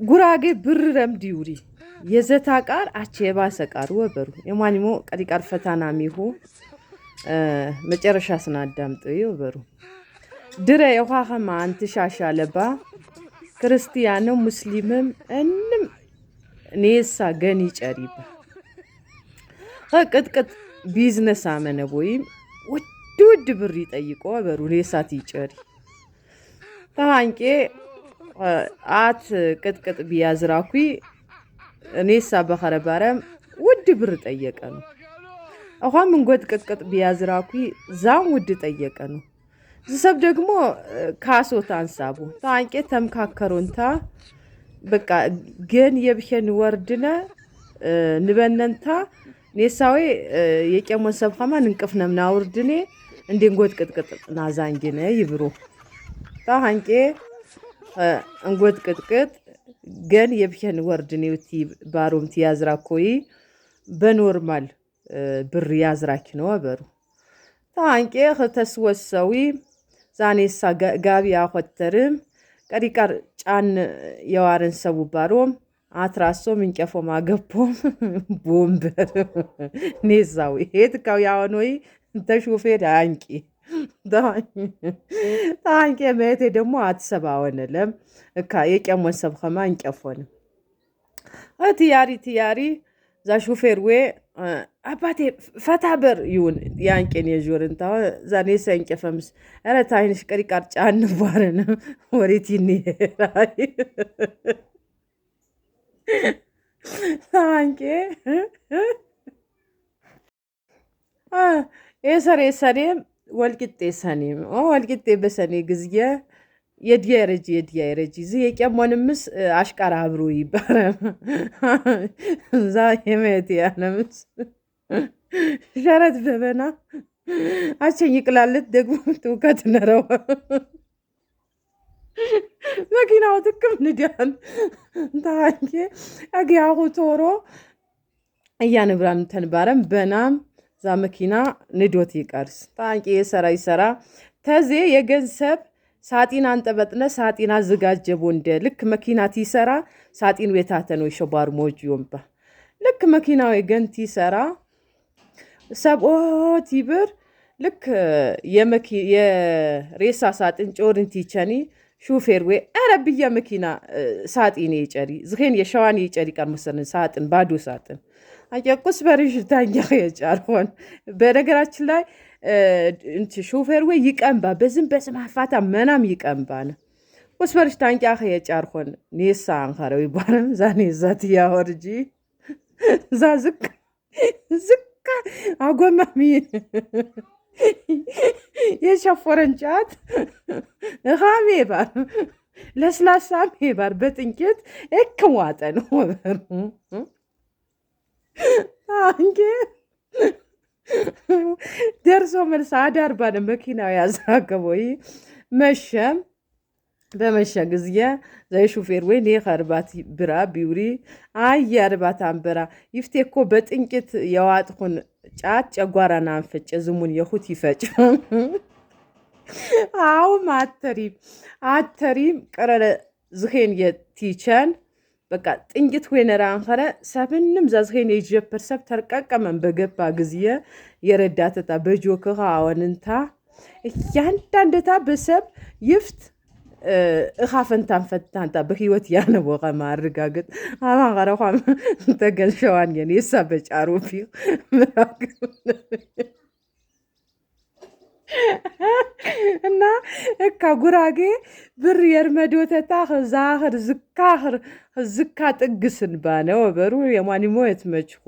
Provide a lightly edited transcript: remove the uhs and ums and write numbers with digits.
ጉራጌ ብር ረምዲውሪ የዘታ ቃር አቼባ ሰቃር ወበሩ የማኒሞ ቀዲቃር ፈታና ሚሁ መጨረሻ ስናዳምጥ ይወበሩ ድረ የኋኸማ አንትሻሻ ለባ ክርስቲያኖ ሙስሊምም እንም ኔሳ ገኒ ጨሪባ ቅጥቅጥ ቢዝነስ አመነቦይም ውድ ብር ይጠይቆ ወበሩ ኔሳት ይጨሪ ታንቄ አት ቅጥቅጥ ቢያዝራኩ ኔሳ በኸረባረም ውድ ብር ጠየቀ ነው አሁን መንጎድ ቅጥቅጥ ቢያዝራኩ ዛም ውድ ጠየቀ ነው ዝሰብ ደግሞ ካሶት አንሳቡ ታንቄ ተምካከሩንታ በቃ ግን የብሄን ወርድነ ንበነንታ ኔሳዌ የቀሞን ሰብኸማ እንቅፍነም ናውርድኔ እንዴንጎድ ቅጥቅጥ ናዛንጊነ ይብሩ ታንቄ እንጎድ ቅጥቅጥ ግን የብሄን ወርድኔውቲ ባሮምቲ ያዝራኮይ በኖርማል ብር ያዝራኪ ነው አበሩ ታንቄ ከተስወሰዊ ዛኔሳ ጋቢ አኸተርም ቀዲቃር ጫን የዋረን ሰው ባሮም አትራሶ ምንጨፎ ማገፖም ቦምበር ኔዛዊ ሄትካው ያወኖይ ተሹፌር አንቂ ታንቄ መቴ ደግሞ አትሰባወነለም እካ የቀሞን ሰብኸማ እንጨፎን አትያሪ ዛ ሹፌር ወይ አባቴ ፈታበር ይሁን ያንቄን የጆርንታ ዛኔ ሰንጨፈምስ አረ ታይንሽ ቀሪቃር ጫን ባረነ ወሪቲኒ ታንቄ የሰሬም ወልቂጤ ሰኔም ወልቂጤ በሰኔ ግዚየ የዲያረጂ ዚ የቀሞንምስ አሽቃራ አብሩ ይባረ ዛ የመት ያነምስ ሸረት በበና አቸኝ ይቅላልት ደግሞ ትውከት ነረው መኪናው ትክም ንዲያን ታንኬ አጊያሁ ቶሮ እያንብራም ተንባረም በናም ዛ መኪና ንዶት ይቀርስ ታንቄ ይሰራ ተዜ የገንዘብ ሳጢን አንጠበጥነ ሳጢን አዘጋጀቦ እንደ ልክ መኪናት ይሰራ ሳጢን ወታተኖ ይሸባር ሞጂዮምባ ልክ መኪናው የገንቲ ይሰራ ሰቦት ይብር ልክ የሬሳ ሳጥን ጮርንቲ ቸኒ ሹፌር ወይ አረብያ መኪና ሳጢን ይጨሪ ዝኸን የሸዋን ይጨሪ ቃል መሰለን ሳጥን ባዶ ሳጥን አየቁስ በርሽ ታኛ የጫርሆን በነገራችን ላይ ሹፌር ወይ ይቀምባ በዝም በስማፋታ መናም ይቀምባነ ወስበርሽ ታንቂያ የጫርሆን ኔሳ አንኻረው ይባረም ዛኔ ዛት ያወርጂ ዛዝክ ዝካ አጎማሚ የሸፎረንጫት ሃሜባር ለስላሳም ሄባር በጥንቄት እክዋጠ ነው አንጌ ደርሶ መልስ አዳር ባለ መኪናው ያዛገበው መሸም በመሸ ጊዜ ዘይ ሹፌር ወይ ለኸርባት ብራ ቢውሪ አያርባት አንበራ ይፍቴኮ በጥንቂት የዋጥኹን ጫት ጨጓራና አንፈጭ ዝሙን የሁት ይፈጭ አው አተሪም ቀረለ ዝኸን የቲቸን በቃ ጥንቂት ወይነራ አንኸረ ሰብንም ዘዝኸን የጀፐር ሰብ ተርቀቀመን በገባ ጊዜ የረዳተታ በጆከኻ አወንንታ ያንዳንደታ በሰብ ይፍት እኻፈንታን ፈታንታ በህይወት ያነበቀ ማረጋገጥ አማራራም ተገልሸዋን የኔሳ በጫሩፊ እና እካ ጉራጌ ብር የርመዶተታ ዛህር ዝካ ጥግስን ባነው በሩ የማኒሞ የትመጭሁ